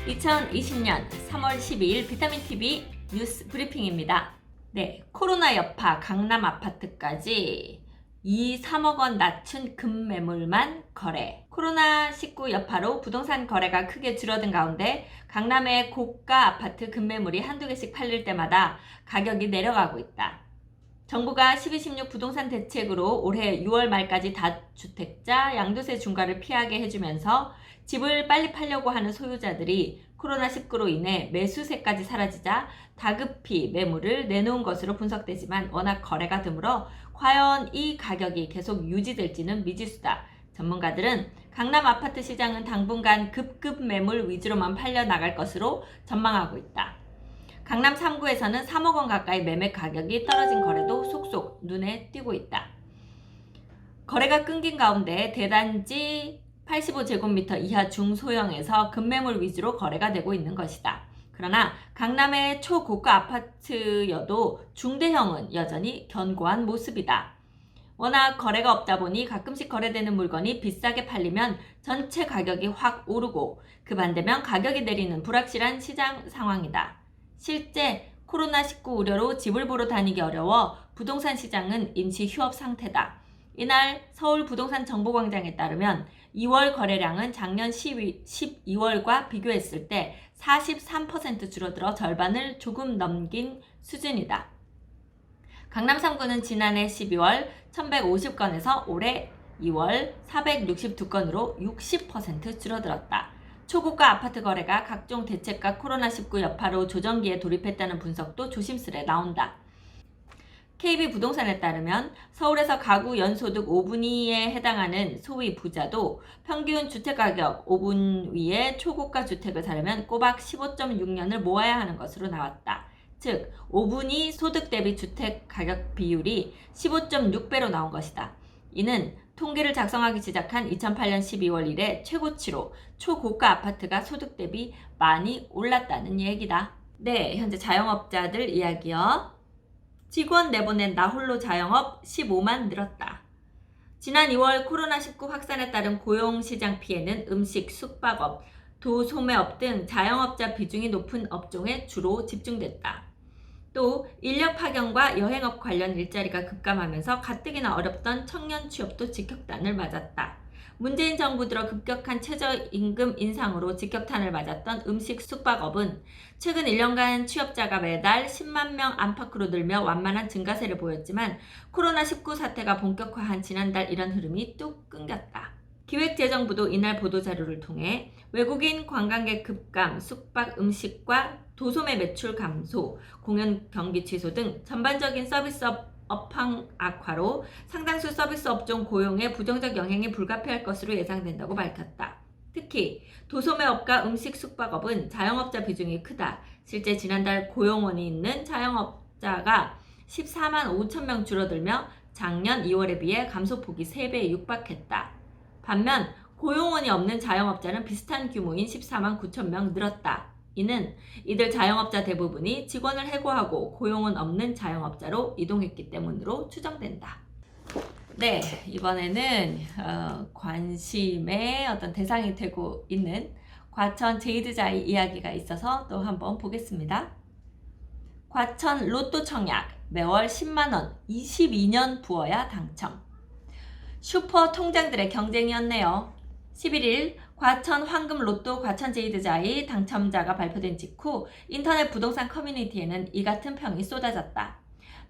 2020년 3월 12일 비타민TV 뉴스 브리핑입니다. 네, 코로나 여파 강남 아파트까지 3억 원 낮춘 급매물만 거래. 코로나19 여파로 부동산 거래가 크게 줄어든 가운데 강남의 고가 아파트 급매물이 한두 개씩 팔릴 때마다 가격이 내려가고 있다. 정부가 12.16 부동산 대책으로 올해 6월 말까지 다주택자 양도세 중과를 피하게 해주면서 집을 빨리 팔려고 하는 소유자들이 코로나19로 인해 매수세까지 사라지자 다급히 매물을 내놓은 것으로 분석되지만 워낙 거래가 드물어 과연 이 가격이 계속 유지될지는 미지수다. 전문가들은 강남 아파트 시장은 당분간 급급 매물 위주로만 팔려 나갈 것으로 전망하고 있다. 강남 3구에서는 3억 원 가까이 매매 가격이 떨어진 거래도 속속 눈에 띄고 있다. 거래가 끊긴 가운데 대단지 85제곱미터 이하 중소형에서 급매물 위주로 거래가 되고 있는 것이다. 그러나 강남의 초고가 아파트여도 중대형은 여전히 견고한 모습이다. 워낙 거래가 없다 보니 가끔씩 거래되는 물건이 비싸게 팔리면 전체 가격이 확 오르고 그 반대면 가격이 내리는 불확실한 시장 상황이다. 실제 코로나19 우려로 집을 보러 다니기 어려워 부동산 시장은 임시 휴업 상태다. 이날 서울 부동산 정보광장에 따르면 2월 거래량은 작년 12월과 비교했을 때 43% 줄어들어 절반을 조금 넘긴 수준이다. 강남 3구는 지난해 12월 1150건에서 올해 2월 462건으로 60% 줄어들었다. 초고가 아파트 거래가 각종 대책과 코로나19 여파로 조정기에 돌입했다는 분석도 조심스레 나온다. KB부동산에 따르면 서울에서 가구 연소득 5분위에 해당하는 소위 부자도 평균 주택가격 5분 위의 초고가 주택을 사려면 꼬박 15.6년을 모아야 하는 것으로 나왔다. 즉 5분위 소득 대비 주택 가격 비율이 15.6배로 나온 것이다. 이는 통계를 작성하기 시작한 2008년 12월 이래 최고치로 초고가 아파트가 소득 대비 많이 올랐다는 얘기다. 네, 현재 자영업자들 이야기요. 직원 내보낸 나홀로 자영업 15만 늘었다. 지난 2월 코로나19 확산에 따른 고용시장 피해는 음식, 숙박업, 도소매업 등 자영업자 비중이 높은 업종에 주로 집중됐다. 또 인력 파견과 여행업 관련 일자리가 급감하면서 가뜩이나 어렵던 청년 취업도 직격탄을 맞았다. 문재인 정부 들어 급격한 최저임금 인상으로 직격탄을 맞았던 음식 숙박업은 최근 1년간 취업자가 매달 10만 명 안팎으로 늘며 완만한 증가세를 보였지만 코로나19 사태가 본격화한 지난달 이런 흐름이 뚝 끊겼다. 기획재정부도 이날 보도자료를 통해 외국인 관광객 급감, 숙박 음식과 도소매 매출 감소, 공연 경기 취소 등 전반적인 서비스업 업황 악화로 상당수 서비스 업종 고용에 부정적 영향이 불가피할 것으로 예상된다고 밝혔다. 특히 도소매업과 음식 숙박업은 자영업자 비중이 크다. 실제 지난달 고용원이 있는 자영업자가 14만 5천 명 줄어들며 작년 2월에 비해 감소폭이 3배에 육박했다. 반면 고용원이 없는 자영업자는 비슷한 규모인 14만 9천 명 늘었다. 이는 이들 자영업자 대부분이 직원을 해고하고 고용은 없는 자영업자로 이동했기 때문으로 추정된다. 네, 이번에는 관심의 어떤 대상이 되고 있는 과천 제이드자이 이야기가 있어서 또 한번 보겠습니다. 과천 로또 청약 매월 10만원 22년 부어야 당첨. 슈퍼 통장들의 경쟁이었네요. 11일 과천 황금 로또 과천 제이드자이 당첨자가 발표된 직후 인터넷 부동산 커뮤니티에는 이 같은 평이 쏟아졌다.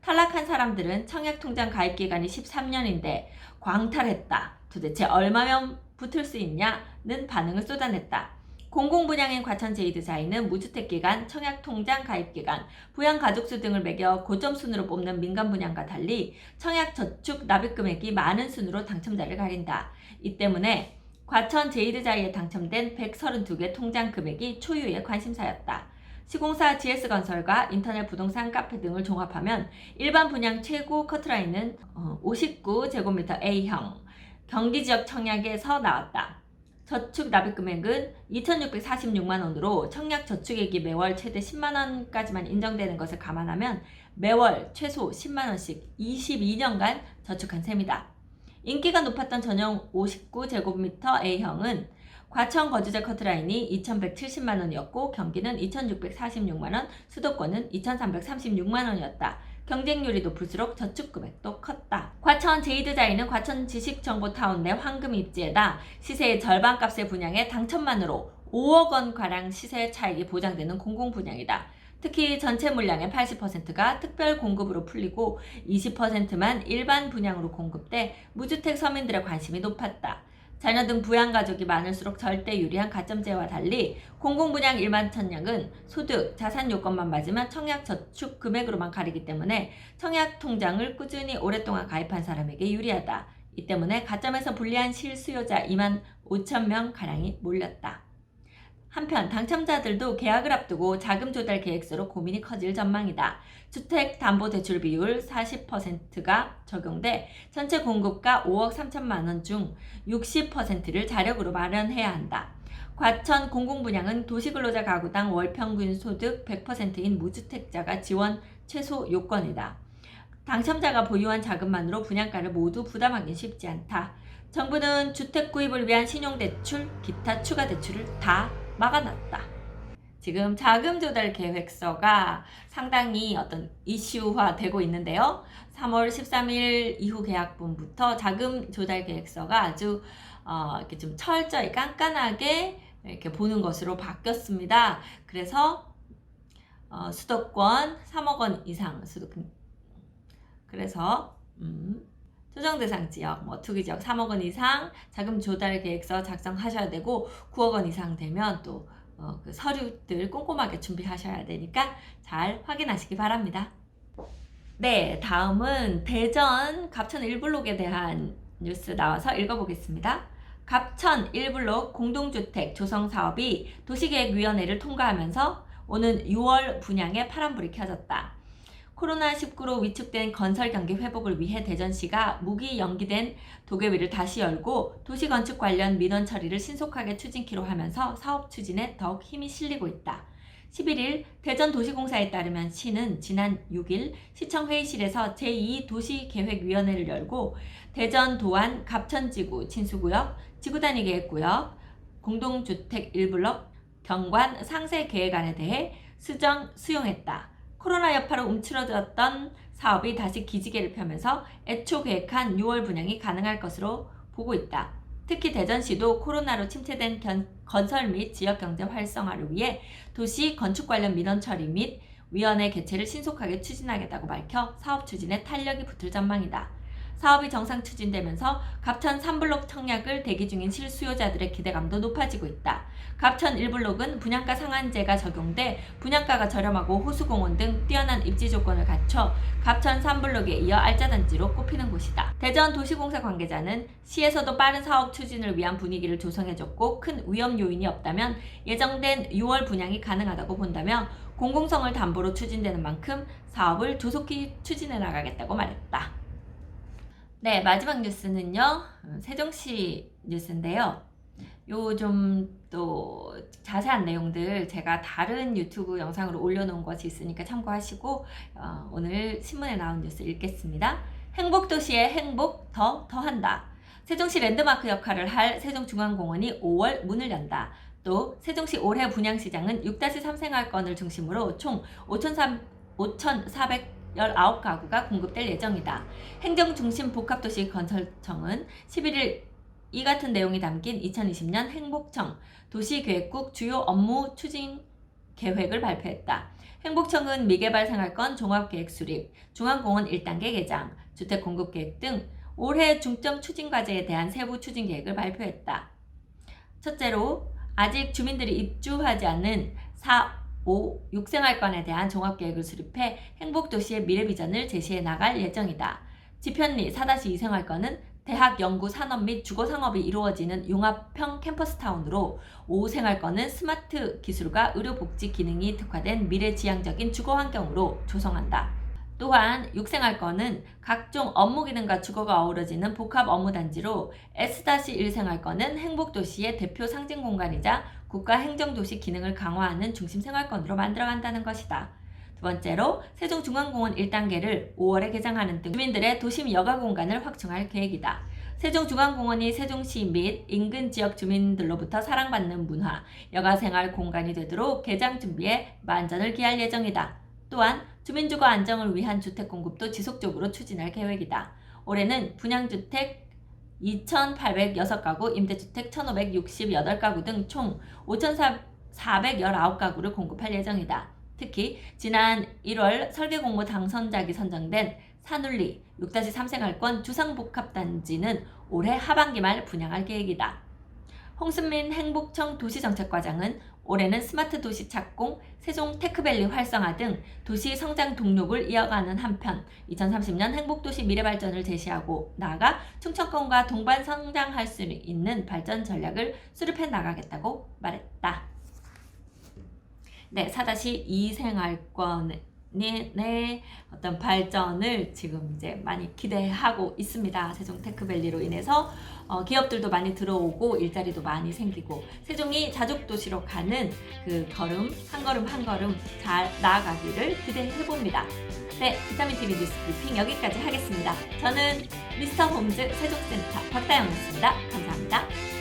탈락한 사람들은 청약통장 가입기간이 13년인데 광탈했다. 도대체 얼마면 붙을 수 있냐는 반응을 쏟아냈다. 공공분양인 과천 제이드자이는 무주택기간, 청약통장 가입기간, 부양가족수 등을 매겨 고점순으로 뽑는 민간분양과 달리 청약저축 납입금액이 많은 순으로 당첨자를 가린다. 이 때문에 과천 제이드자이에 당첨된 132개 통장 금액이 초유의 관심사였다. 시공사 GS건설과 인터넷 부동산 카페 등을 종합하면 일반 분양 최고 커트라인은 59제곱미터 A형 경기지역 청약에서 나왔다. 저축 납입금액은 2,646만원으로 청약저축액이 매월 최대 10만원까지만 인정되는 것을 감안하면 매월 최소 10만원씩 22년간 저축한 셈이다. 인기가 높았던 전용 59제곱미터 A형은 과천 거주자 커트라인이 2,170만 원이었고 경기는 2,646만 원, 수도권은 2,336만 원이었다. 경쟁률이 높을수록 저축 금액도 컸다. 과천 제이드자이는 과천 지식정보타운 내 황금 입지에다 시세의 절반값의 분양에 당첨만으로 5억 원가량 시세 차익이 보장되는 공공분양이다. 특히 전체 물량의 80%가 특별 공급으로 풀리고 20%만 일반 분양으로 공급돼 무주택 서민들의 관심이 높았다. 자녀 등 부양가족이 많을수록 절대 유리한 가점제와 달리 공공분양 일반 청약은 소득, 자산 요건만 맞으면 청약 저축 금액으로만 가리기 때문에 청약 통장을 꾸준히 오랫동안 가입한 사람에게 유리하다. 이 때문에 가점에서 불리한 실수요자 2만 5천 명 가량이 몰렸다. 한편 당첨자들도 계약을 앞두고 자금 조달 계획서로 고민이 커질 전망이다. 주택담보대출 비율 40%가 적용돼 전체 공급가 5억 3천만 원 중 60%를 자력으로 마련해야 한다. 과천 공공분양은 도시근로자 가구당 월평균 소득 100%인 무주택자가 지원 최소 요건이다. 당첨자가 보유한 자금만으로 분양가를 모두 부담하기는 쉽지 않다. 정부는 주택 구입을 위한 신용대출, 기타 추가 대출을 다 막아놨다. 지금 자금 조달 계획서가 상당히 어떤 이슈화 되고 있는데요. 3월 13일 이후 계약분부터 자금 조달 계획서가 아주 이렇게 좀 철저히 깐깐하게 이렇게 보는 것으로 바뀌었습니다. 그래서 수도권 3억 원 이상 그래서 조정 대상 지역, 투기 지역 3억 원 이상 자금 조달 계획서 작성하셔야 되고 9억 원 이상 되면 또 그 서류들 꼼꼼하게 준비하셔야 되니까 잘 확인하시기 바랍니다. 네, 다음은 대전 갑천 1블록에 대한 뉴스 나와서 읽어보겠습니다. 갑천 1블록 공동주택 조성 사업이 도시계획위원회를 통과하면서 오는 6월 분양에 파란불이 켜졌다. 코로나19로 위축된 건설 경기 회복을 위해 대전시가 무기 연기된 도계위를 다시 열고 도시건축 관련 민원 처리를 신속하게 추진키로 하면서 사업 추진에 더욱 힘이 실리고 있다. 11일 대전도시공사에 따르면 시는 지난 6일 시청회의실에서 제2도시계획위원회를 열고 대전도안 갑천지구 친수구역, 지구단위 계획구역, 공동주택 1블록, 경관 상세계획안에 대해 수용했다. 코로나 여파로 움츠러들었던 사업이 다시 기지개를 펴면서 애초 계획한 6월 분양이 가능할 것으로 보고 있다. 특히 대전시도 코로나로 침체된 건설 및 지역경제 활성화를 위해 도시 건축 관련 민원 처리 및 위원회 개최를 신속하게 추진하겠다고 밝혀 사업 추진에 탄력이 붙을 전망이다. 사업이 정상 추진되면서 갑천 3블록 청약을 대기 중인 실수요자들의 기대감도 높아지고 있다. 갑천 1블록은 분양가 상한제가 적용돼 분양가가 저렴하고 호수공원 등 뛰어난 입지 조건을 갖춰 갑천 3블록에 이어 알짜단지로 꼽히는 곳이다. 대전도시공사 관계자는 시에서도 빠른 사업 추진을 위한 분위기를 조성해줬고 큰 위험 요인이 없다면 예정된 6월 분양이 가능하다고 본다며 공공성을 담보로 추진되는 만큼 사업을 조속히 추진해 나가겠다고 말했다. 네, 마지막 뉴스는요. 세종시 뉴스인데요. 요 좀 또 자세한 내용들 제가 다른 유튜브 영상으로 올려놓은 것이 있으니까 참고하시고 오늘 신문에 나온 뉴스 읽겠습니다. 행복도시의 행복 더한다. 세종시 랜드마크 역할을 할 세종중앙공원이 5월 문을 연다. 또 세종시 올해 분양시장은 6-3 생활권을 중심으로 총 5,419가구가 공급될 예정이다. 행정중심복합도시 건설청은 11일 이 같은 내용이 담긴 2020년 행복청 도시계획국 주요 업무 추진 계획을 발표했다. 행복청은 미개발 생활권 종합계획 수립, 중앙공원 1단계 개장, 주택공급계획 등 올해 중점 추진 과제에 대한 세부 추진 계획을 발표했다. 첫째로 아직 주민들이 입주하지 않는 4, 5, 6생활권에 대한 종합계획을 수립해 행복도시의 미래비전을 제시해 나갈 예정이다. 지편리 4-2 생활권은 대학, 연구, 산업 및 주거상업이 이루어지는 융합형 캠퍼스타운으로 5 생활권은 스마트 기술과 의료복지 기능이 특화된 미래지향적인 주거환경으로 조성한다. 또한 6 생활권은 각종 업무 기능과 주거가 어우러지는 복합 업무단지로 S-1 생활권은 행복도시의 대표 상징 공간이자 국가 행정도시 기능을 강화하는 중심 생활권으로 만들어간다는 것이다. 두 번째로 세종중앙공원 1단계를 5월에 개장하는 등 주민들의 도심 여가 공간을 확충할 계획이다. 세종중앙공원이 세종시 및 인근 지역 주민들로부터 사랑받는 문화, 여가생활 공간이 되도록 개장 준비에 만전을 기할 예정이다. 또한 주민주거 안정을 위한 주택 공급도 지속적으로 추진할 계획이다. 올해는 분양주택 2,806가구, 임대주택 1,568가구 등 총 5,419가구를 공급할 예정이다. 특히 지난 1월 설계공모 당선작이 선정된 산울리 6-3생활권 주상복합단지는 올해 하반기 말 분양할 계획이다. 홍순민 행복청 도시정책과장은 올해는 스마트 도시 착공, 세종 테크밸리 활성화 등 도시 성장 동력을 이어가는 한편 2030년 행복도시 미래발전을 제시하고 나아가 충청권과 동반 성장할 수 있는 발전 전략을 수립해 나가겠다고 말했다. 네, 4-2 생활권의 어떤 발전을 지금 이제 많이 기대하고 있습니다. 세종 테크밸리로 인해서 기업들도 많이 들어오고 일자리도 많이 생기고 세종이 자족도시로 가는 그 걸음 한 걸음 한 걸음 잘 나아가기를 기대해 봅니다. 네, 비타민TV 뉴스 브리핑 여기까지 하겠습니다. 저는 미스터 홈즈 세종센터 박다영이었습니다. 감사합니다.